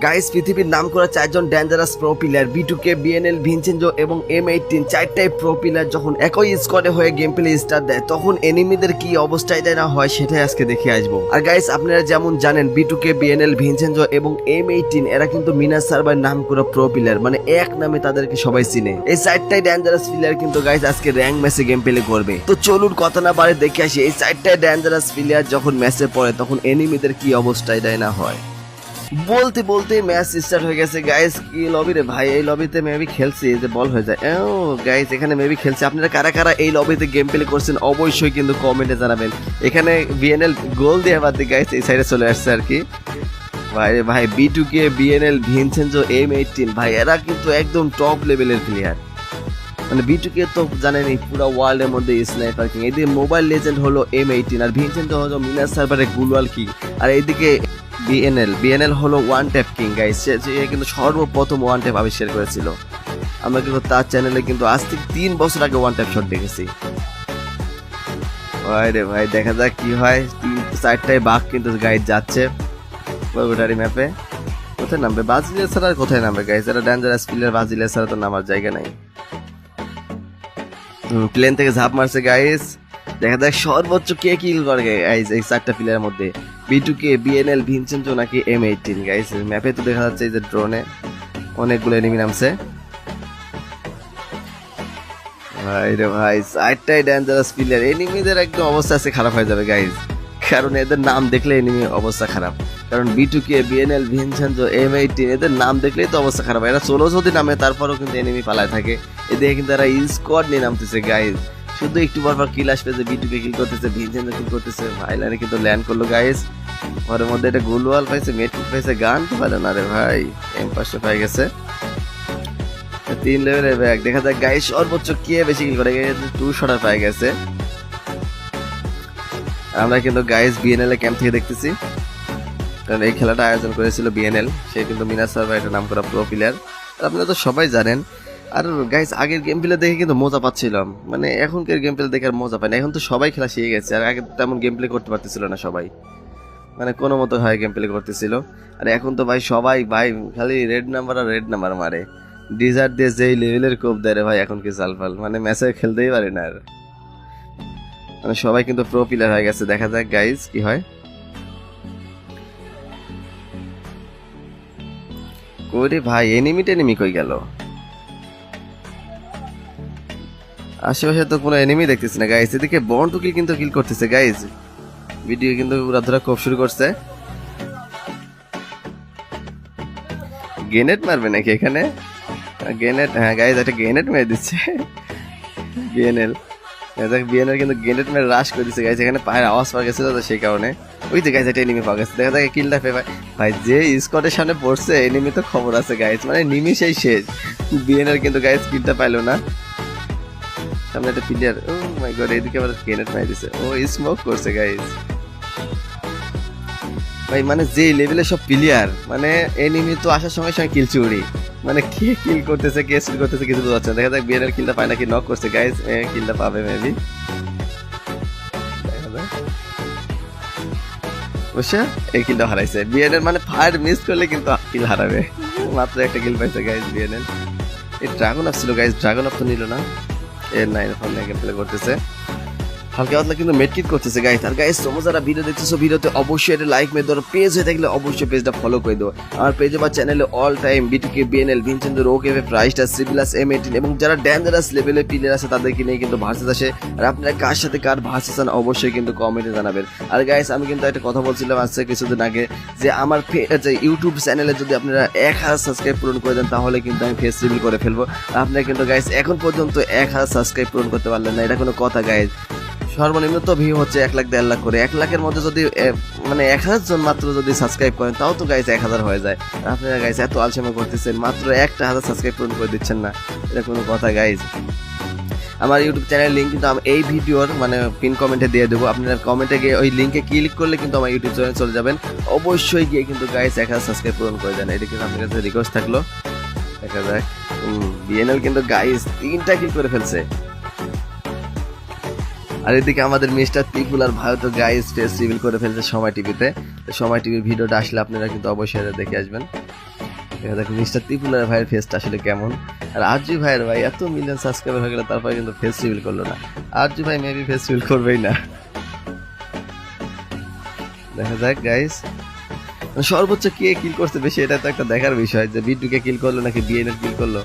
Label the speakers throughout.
Speaker 1: Guys পৃথিবীর নাম করা চারজন dangerous pro player B2K, BNL, Vincenzo এবং M18 চারটাই প্রো প্লেয়ার যখন একই স্কোয়াডে হয়ে গেম প্লে স্টার্ট দেয় তখন এনিমিদের কি অবস্থায় না হয় সেটাই আজকে দেখে আসবো। আর গাইস আপনারা যেমন জানেন B2K, BNL, ভিনচেনজো এবং M18 এরা কিন্তু মিনাস সার্ভার নাম করা প্রো প্লেয়ার, মানে এক নামে তাদেরকে সবাই চিনে। এই চারটাই ডেঞ্জারাস প্লেয়ার কিন্তু গাইস আজকে র্যাঙ্ক ম্যাচে গেম প্লে করবে। তো চলুন কথা না বাড়ে দেখে আসি এই চারটাই ডেঞ্জারাস প্লেয়ার যখন ম্যাচে পড়ে তখন এনিমিদের কি অবস্থায় না হয়। বলতে বলতে ম্যাচ স্টার্ট হয়ে গেছে গাইস। কি লবি রে ভাই, এই লবিতে মেবি খেলছি যে বল হয়ে যায়। ও গাইস এখানে মেবি খেলছি। আপনারা কারা কারা এই লবিতে গেম প্লে করছেন অবশ্যই কিন্তু কমেন্টে জানাবেন। এখানে বিএনএল গোল দিয়ে বাদ দিয়ে গাইস এই সাইডে চলে আসছে আর কি। ভাই রে ভাই B2K, BNL, ভিনচেনজো, M18 ভাই এরা কিন্তু একদম টপ লেভেলের প্লেয়ার। মানে B2K তো জানেনই পুরো ওয়ার্ল্ডের মধ্যে স্নাইপার কিং, এদিকে মোবাইল লেজেন্ড হলো M18 আর ভিনচেনজো হলো মিনাস সার্ভারে গ্লোবাল কিং, আর এইদিকে বিএনএল হলো ওয়ান ট্যাপ কিং গাইস। সে কিন্তু সর্বপ্রথম ওয়ান ট্যাপ আবিষ্কার করেছিল। আমরা কিন্তু তার চ্যানেলে কিন্তু আজ থেকে 3 বছর আগে ওয়ান ট্যাপ শট দেখেছি। ভাই রে ভাই দেখা যাক কি হয়। 4টায় বাঘ কিন্তু গাইস যাচ্ছে বরগুটারি ম্যাপে। কোথায় নামবে বাজিলে ছাড়া, কোথায় নামবে গাইস? এরা ডেঞ্জারাস প্লেয়ার, বাজিলে ছাড়া তো নামার জায়গা নাই। প্লেন থেকে ঝাঁপ মারছে গাইস। দেখা যাক সর্বোচ্চ কে কিল করে গাইস এই 4টা প্লেয়ারের মধ্যে, B2K, BNL, ভিনচেনজো নাকি M18 গাইস। ম্যাপে তো দেখা যাচ্ছে এই যে ড্রোনে অনেকগুলো এনিমি নামছে। ভাই রে ভাই 4টাই ডেঞ্জারাস প্লেয়ার, এনিমিদের একদম অবস্থা আছে খারাপ হয়ে যাবে গাইস, কারণ এদের নাম দেখলে এনিমি অবস্থা খারাপ। কারণ B2K, BNL, ভিনচেনজো, M18 এদের নাম দেখলেই তো অবস্থা খারাপ। এরা সোলো যদি নামে তারপরেও কিন্তু এনিমি পালায় থাকে। এদিকে কিন্তু এরা স্কোয়াড নিয়ে নামতেছে গাইস। শুধু একটু পর কিল আসবে যে B2K কিল করতেছে, ভিনচেনজো কিল করতেছে। ভাই লাইনে কিন্তু ল্যান্ড করলো গাইস। ঘরের মধ্যে একটা গোলওয়াল পাইছে, মেট্রিক পাইছে, গান তো পারে না রে ভাই। M500 পাই গেছে, 3 লেভেলের ব্যাগ। দেখা যাক গাইস সর্বোচ্চ কে বেশি কিল করে। 2 শটার পাই গেছে। আমরা কিন্তু গাইস BNL এর ক্যাম্প থেকে দেখতেছি, কারণ এই খেলাটা আয়োজন করেছিল BNL। সে কিন্তু মিনাস সার্ভার এটা নাম করা প্রো প্লেয়ার, আপনারা তো সবাই জানেন। আর গাইস আগের গেম প্লে দেখে কিন্তু মজা পাচ্ছিলাম, মানে এখনকার গেম প্লে দেখে আর মজা পাই না। এখন তো সবাই খেলা শিখে গেছে, আর আগে তেমন গেম প্লে করতে পারতেছিল না সবাই, মানে কোনো মতো হয় গেম প্লে করতেছিল। আর এখন তো ভাই সবাই ভাই খালি রেড নাম্বার আর রেড নাম্বার মারে। ডিজার্ট দিয়ে যেই লেভেলের কোপ দেয় রে ভাই এখন কি সালফাল, মানে ম্যাচে খেলতেই পারে না আর। মানে সবাই কিন্তু প্রো প্লেয়ার হয়ে গেছে। দেখা যাক গাইস কি হয়। ওরে ভাই এনিমি কই গেল? আশেপাশে তো কোনো এনিমি দেখতেছি না গাইস। এদিকে বন্ড কিল কিন্তু কিল করতেছে গাইস। ভিডিও কিন্তু পুরা ধরা খুব শুরু করছে। গ্রেনেড মারবে নাকি এখানে? গ্রেনেড, হ্যাঁ গাইস একটা গ্রেনেড মেরে দিচ্ছে বিএনএল। বিএনএল কিন্তু গ্রেনেড মেরে রাশ করে দিচ্ছে গাইস। এখানে পায়ের আওয়াজ পাওয়া গেছিল তো সেই কারণে। ওই তো গাইস একটা এনিমি পাওয়া গেছে। দেখা যাক কিলটা পেয়ে ভাই যে স্কোয়াডের সামনে পড়ছে এনিমি তো খবর আছে গাইস, মানে নিমিশেই শেষ। বিএনএল কিন্তু গাইস কিলটা পাইলো না। সামনে একটা প্লেয়ার, ও মাই গড, এদিকে আবার গ্রেনেড মারি দিছে। ও স্মোক করছে গাইস। ভাই মানে যে লেভেলে সব প্লেয়ার, মানে এনিমি তো আসার সঙ্গে সঙ্গে কিল চুরি, মানে কে কিল করতেছে কে শুরু করতেছে কিছু বোঝা যাচ্ছে না। দেখা যাক বিএনএল কিলটা পায় নাকি নক করছে গাইস। কিলটা পাবে মেবি। বুঝছে এই কিলটা হারাইছে বিএনএল, মানে ফায়ার মিস করলে কিন্তু কিল হারাবে। মাত্র একটা কিল পাইছে গাইস বিএনএল। এই ড্রাগন আপ ছিল গাইস, ড্রাগন আপ তো নিল না। এর 9 ফোন নিয়ে প্লে করতেছে হালকা পাতলা কিন্তু মেডকিট করতেছে গাইস। আর গাইস তোমরা যারা ভিডিও দেখতেছো ভিডিওতে অবশ্যই এটা লাইক মেরে দাও, পেজ হয়ে থাকলে অবশ্যই পেজটা ফলো করে দাও। আমার পেজে বা চ্যানেলে all time B2K, BNL, Vincenzo, ওকেভে, প্রাইস্টার, সিবিলাস, M18 এবং যারা ডেঞ্জারাস লেভেলের প্লেয়ার আছে তাদেরকে নিয়ে কিন্তু ভার্সেস আসে। আর আপনারা কার সাথে কার ভার্সেস আন অবশ্যই কিন্তু কমেন্টে জানাবেন। আর গাইস আমি কিন্তু একটা কথা বলছিলাম আজকে কিছুদিন আগে যে আমার ইউটিউব চ্যানেলে যদি আপনারা 1000 সাবস্ক্রাইব পূরণ করে দেন তাহলে কিন্তু আমি ফেস রিভিল করে ফেলবো। আপনারা কিন্তু গাইস এখন পর্যন্ত 1000 সাবস্ক্রাইব পূরণ করতে পারলেন না, এটা কোনো কথা গাইস? সর্বনিম্ন তো ভিউ হচ্ছে 1 লাখ 1.5 লাখ করে। 1 লাখের মধ্যে যদি মানে 1000 জন মাত্র যদি সাবস্ক্রাইব করেন তাও তো গাইস 1000 হয়ে যায়। আপনারা গাইস এত আলসেমি করতেছেন, মাত্র 1000 সাবস্ক্রাইব পূরণ করে দিচ্ছেন না, এটা কোনো কথা গাইস? আমার ইউটিউব চ্যানেল লিঙ্ক কিন্তু আমি এই ভিডিওর মানে পিন কমেন্টে দিয়ে দেবো। আপনারা কমেন্টে গিয়ে ওই লিঙ্কে ক্লিক করলে কিন্তু আমার ইউটিউব চ্যানেল চলে যাবেন। অবশ্যই গিয়ে কিন্তু গাইস 1000 সাবস্ক্রাইব পূরণ করে দেন, এটা কিন্তু আপনার কাছে রিকোয়েস্ট থাকলো। দেখা যাক বিএনএল কিন্তু গাইস 3টা কিল করে ফেলছে। আর এদিকে আমাদের মিস্টার পিকুলার ভাই তো গাইস ফেস রিভিল করে ফেলছে সময় টিভিতে। সময় টিভির ভিডিওটা আসলে আপনারা কিন্তু অবশ্যই দেখে আসবেন। দেখা যাক মিস্টার ত্রিপুলার ভাইয়ের ফেসটা আসলে কেমন। আর আরজি ভাইয়ের ভাই এত মিলিয়ন সাবস্ক্রাইবার হয়ে গেল তারপরে কিন্তু ফেস রিভিল করলো না। আরজি ভাই মেবি ফেস রিভিল করবেই না। দেখা যাক গাইস সর্বোচ্চ কে কিল করছে বেশি, এটা তো একটা দেখার বিষয় যে বিটুকে কিল করলো নাকি বিএনএল কিল করলো।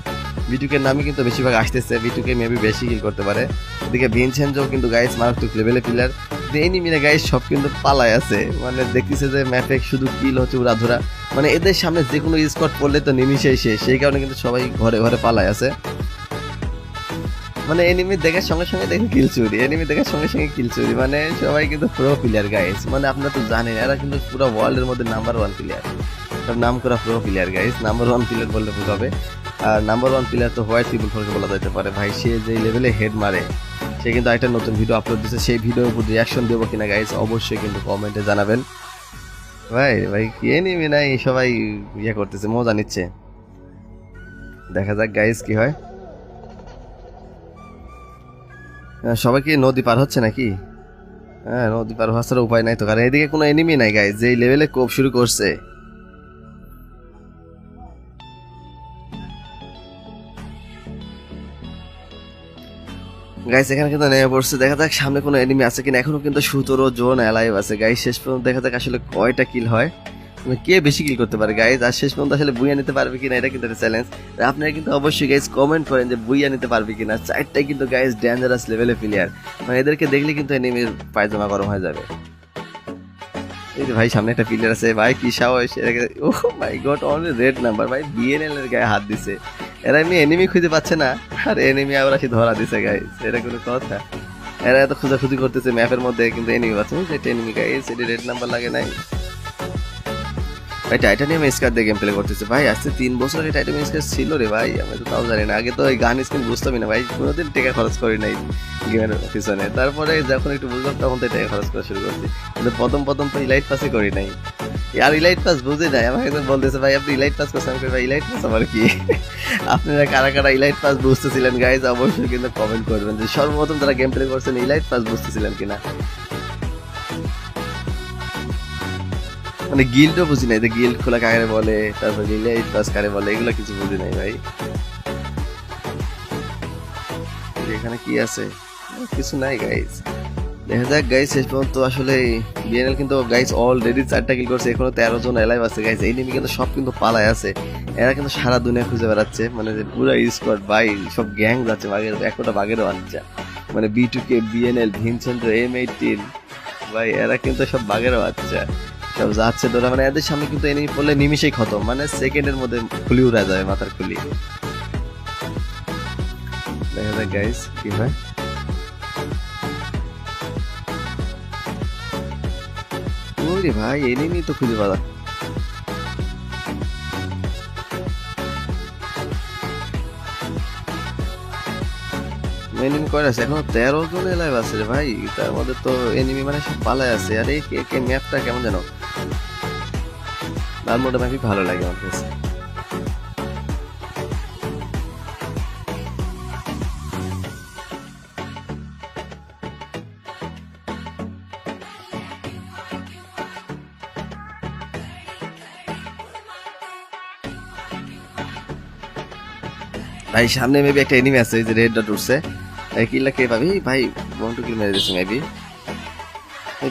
Speaker 1: বিটুকের নামে কিন্তু বেশিরভাগ আসতেছে, বিটুকে মেবি বেশি কিল করতে পারে। এদিকে ভিনসেনজো কিন্তু গাইস মারাত্মক লেভেলে প্লেয়ার। এনিমিরা গাইস সব কিন্তু পালায় আছে, মানে দেখতেছে যে ম্যাপে শুধু কিল হচ্ছে উড়াধুরা, মানে এদের সামনে যে কোনো স্কট পড়লে তো নিমিশেই শেষ, সেই কারণে কিন্তু সবাই ঘরে ঘরে পালায় আছে। মানে এনিমি দেখার সঙ্গে সঙ্গে দেখে কিল চুরি, এনিমি দেখার সঙ্গে সঙ্গে কিল চুরি, মানে সবাই কিন্তু প্রো প্লেয়ার গাইস। মানে আপনারা তো জানেন এরা কিন্তু পুরো ওয়ার্ল্ডের মধ্যে নাম্বার 1 প্লেয়ার, সব নাম করা pro player guys. Number 1 player বললে ভুল হবে। আর নাম্বার 1 প্লেয়ার তো হোয়াইট পিপল ফোরকে বলা যেতে পারে ভাই। সে যে লেভেলে হেড মারে, সে কিন্তু একটা নতুন ভিডিও আপলোড দিয়েছে, সেই ভিডিওর উপর রিয়াকশন দেবো কিনা গাইস অবশ্যই কিন্তু কমেন্টে জানাবেন। ভাই ভাই কি এনিমি নাই, সবাই ইয়ে করতেছে, মজা নিচ্ছে। দেখা যাক গাইস কি হয়। সবাই কি নদী পার হচ্ছে নাকি? হ্যাঁ নদী পার হওয়ার উপায় নাই তো, কারণ এদিকে কোনো এনিমি নাই গাইস, যেই লেভেলে কোপ শুরু করছে। গাইস এখানে কিন্তু নেমে পড়ছে, দেখা যাক সামনে কোনো এনিমি আছে কিনা। এখনো কিন্তু 17 জন অ্যালাইভ আছে গাইস। শেষ পর্যন্ত দেখা যাক আসলে কয়টা কিল হয়, কে বেশি কিল করতে পারে গাইস। আর শেষ পর্যন্ত আসলে বুইয়া নিতে পারবে কিনা এটা কিন্তু একটা চ্যালেঞ্জ। আপনারা কিন্তু অবশ্যই গাইস কমেন্ট করেন যে বুইয়া নিতে পারবে কিনা। চারটাই কিন্তু গাইস ডেঞ্জারাস লেভেলে প্লেয়ার, মানে এদেরকে দেখলে কিন্তু এনিমির পায়জামা গরম হয়ে যাবে। এই যে ভাই সামনে একটা প্লেয়ার আছে ভাই, কি সাহস! ও মাই গড, অনলি রেড নাম্বার ভাই, বিএনএল এর গায়ে হাত দিছে। এরা এমনি এনিমি খুঁজে পাচ্ছে না, আর এনিমি আবার আসি ধরা দিছে গাইস, এটা কোনো কথা? এরা এত খোঁজাখুঁজি করতেছে ম্যাপের মধ্যে কিন্তু এনিমি পাচ্ছে না। এটা এনিমি গাইস, এটা রেড নাম্বার লাগে নাই ভাই। টাইটানিয়াম স্কার দিয়ে গেম প্লে করতেছে ভাই। আজকে 3 বছর আগে টাইটানিয়াম স্কার ছিল রে ভাই, আমি তো তাও জানি না। আগে তো ওই গান স্কিন বুঝতামই না ভাই, কোনোদিন টাকা খরচ করি নাই গেমের পিছনে। তারপরে যখন একটু বুঝলাম তখন তো টাকা খরচ করা শুরু করছি, কিন্তু প্রথম প্রথম তো ইলাইট পাসই করি নাই। আর ইলাইট পাস বুঝে যায়, আমাকে একজন বলতেছে ভাই আপনি ইলাইট পাস করছেন, ভাই ইলাইট পাস আবার কি? আপনারা কারা কারা ইলাইট পাস বুঝতেছিলেন গাইজ অবশ্যই কিন্তু কমেন্ট করবেন যে সর্বপ্রথম যারা গেম প্লে করছেন ইলাইট পাস বুঝতেছিলেন কিনা। মানে গিল্ডও বুঝি নাই, যে গিল্ড খোলা কারে বলে, তারপর ইলাইট পাস কারে বলে, এগুলো কিছু বুঝি নাই ভাই। এখানে কি আছে? কিছু নাই গাইজ। দেখা যাক গাইস শেষ পর্যন্ত আসলে বিএনএল কিন্তু গাইস অলরেডি 4টা কিল করছে, এখনো 13 জন অ্যালাইভ আছে গাইস। এই নিমি কিন্তু সব কিন্তু পালায় আছে, এরা কিন্তু সারা দুনিয়া খুঁজে বেড়াচ্ছে, মানে যে পুরো স্কোয়াড ভাই সব গ্যাং যাচ্ছে বাগের, একটা বাগেরও বাচ্চা, মানে B2K বিএনএল ভিনসেন্টো M18 ভাই, এরা কিন্তু সব বাগেরও বাচ্চা, সব যাচ্ছে তোরা, মানে এদের সামনে কিন্তু এনিমি পড়লে নিমিশেই খতম, মানে সেকেন্ডের মধ্যে খুলি উড়া যাবে মাথার খুলি। দেখা যাক গাইস কি হয়। ওরে ভাই এনিমি তো খুঁজে পাওয়া, এনিমি কয়টা আছে? এখন 13 জন লাইভ আছে রে ভাই, তার মধ্যে তো এনিমি মানে সব পালায় আছে। আর এই কে ম্যাপটা কেমন যেন, বারমুডা ম্যাপই ভালো লাগে আমার কাছে। ভাই সামনে মেবি একটা এনিমি আছে, যে রেড ডট উঠছে, কিলটা কে পাবি ভাই? বন্টু কিল মেরে দিচ্ছে মেবি।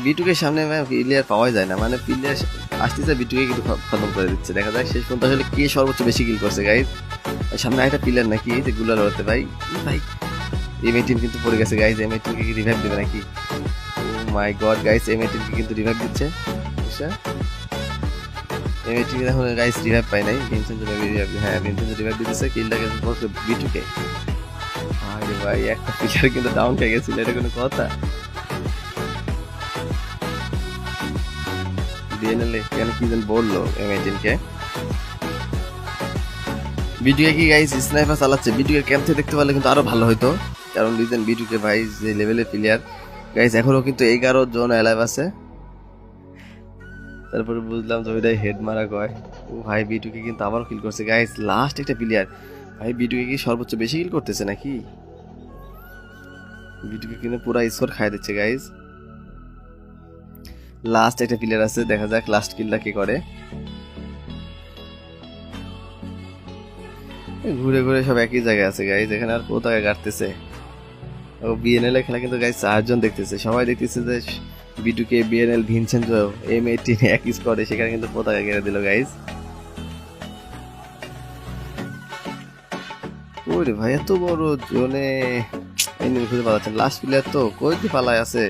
Speaker 1: B2K সামনে প্লেয়ার পাওয়া যায় না, মানে প্লেয়ার আসতেছে B2K কিন্তু খতম করে দিচ্ছে। দেখা যায় শেষ পর্যন্ত আসলে কে সর্বোচ্চ বেশি কিল করছে গাইজ। সামনে একটা প্লেয়ার নাকি যে গুলার হতে ভাই, ভাই M18 কিন্তু পড়ে গেছে গাইজ। M18 কে রিভাইভ দেবে নাকি? ও মাই গড গাইজ, M18 কে কিন্তু রিভাইভ দিচ্ছে। আচ্ছা M18 এখন গাইজ রিভাইভ পাই নাই, ভিনসেন্টো মেবি রিভাইভ, হ্যাঁ ভিনসেন্টো রিভাইভ দিতেছে। কিলটা কিন্তু পড়ছে B2K। আরে ভাই একটা প্লেয়ার কিন্তু ডাউন হয়ে গেছিল, এটা কোনো কথা? বিএনএল এখানে কি যেন বললো M18 কে। B2K কি গাইস স্নাইপার চালাচ্ছে? B2K ক্যাম্প থেকে দেখতে পারলে কিন্তু আরো ভালো হতো, কারণ রিজন B2K ভাই যে লেভেলের প্লেয়ার গাইস, এখনো কিন্তু 11 জন অ্যালাইভ আছে। তারপরে বুঝলাম যে ওইটাই হেড মারা কয়। ও ভাই B2K কিন্তু আবারও কিল করছে গাইস, লাস্ট একটা প্লেয়ার ভাই। B2K কি সর্বোচ্চ বেশি কিল করতেছে নাকি? B2K কিন্তু পুরো স্কোর খাই দিচ্ছে গাইস। লাস্ট একটা প্লেয়ার আছে, দেখা যাক লাস্ট কিলটা কে করে। ঘুরে ঘুরে সব একই জায়গায় আছে গাইজ, এখানে আর পতাকা কাটতেছে। ও বিএনএল এর খেলা কিন্তু গাইজ 4 জন দেখতেছে, সবাই দেখতেছে যে বিটুকে, বিএনএল, ভিনসেন্টো, M18 একই স্কোয়াডে, সেখানে কিন্তু পতাকা কেড়ে দিল গাইজ। ওরে ভাই এত বড় জোনে এনিমি খুঁজে পাওয়া যাচ্ছে না। লাস্ট প্লেয়ার তো কই কি পালায় আছে,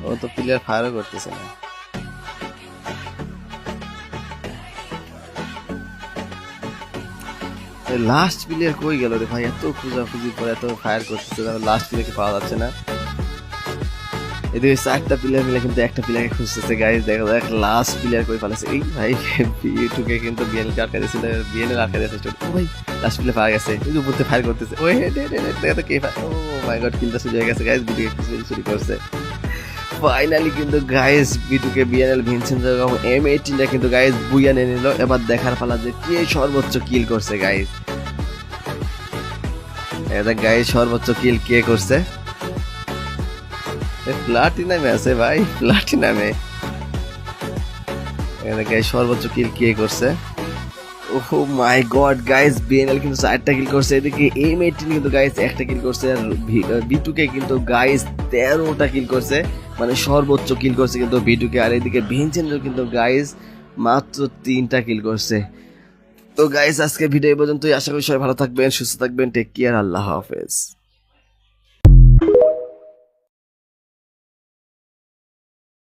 Speaker 1: ও তো প্লেয়ার ফায়ারও করতেছে না। লাস্ট প্লেয়ার কই গেল রে ভাই, এত খুঁজাখুঁজি করে এত ফায়ার করতেছে, লাস্ট প্লেয়ারকে পাওয়া যাচ্ছে না। এদিকে 4টা প্লেয়ার মিলে কিন্তু একটা প্লেয়ারকে খুঁজতেছে গাইজ, দেখা যাক লাস্ট প্লেয়ার কই পালাছে। এই ভাই বিটুকে কিন্তু বিএনএল কে আটকা দিয়েছিল, বিএনএল আটকা দিয়েছে। ও ভাই লাস্ট প্লেয়ার পাওয়া গেছে, এই যে উপরে ফায়ার করতেছে। ওই দেখা কে, ও মাই গড, কিলটা শুরু হয়ে গেছে গাইজ, বিটুকে শুরু করছে। ফাইনালি কিন্তু গাইজ বিটুকে, বিএনএল, ভিনসেন্ট এবং M18টা কিন্তু গাইজ বুইয়া নিয়ে নিল। এবার দেখার পালা যে কে সর্বোচ্চ কিল করছে গাইজ। এটা গাইজ সর্বোচ্চ কিল কে করছে, প্লাটিনামে আছে ভাই, প্লাটিনামে। এখানে গাইজ সর্বোচ্চ কিল কে করছে। ওহ মাই গড গাইজ, বিএনএল কিন্তু 4টা কিল করছে, এদিকে M18 কিন্তু গাইজ 1টা কিল করছে, আর বিটুকে কিন্তু গাইজ 13টা কিল করছে, মানে সর্বোচ্চ কিল করছে কিন্তু বিটুকে। আর এদিকে ভিনসেন্টো কিন্তু গাইজ মাত্র 3টা কিল করছে। তো গাইজ আজকে ভিডিও এই পর্যন্তই, আশা করি সবাই ভালো থাকবেন, সুস্থ থাকবেন, টেক কেয়ার, আল্লাহ হাফেজ।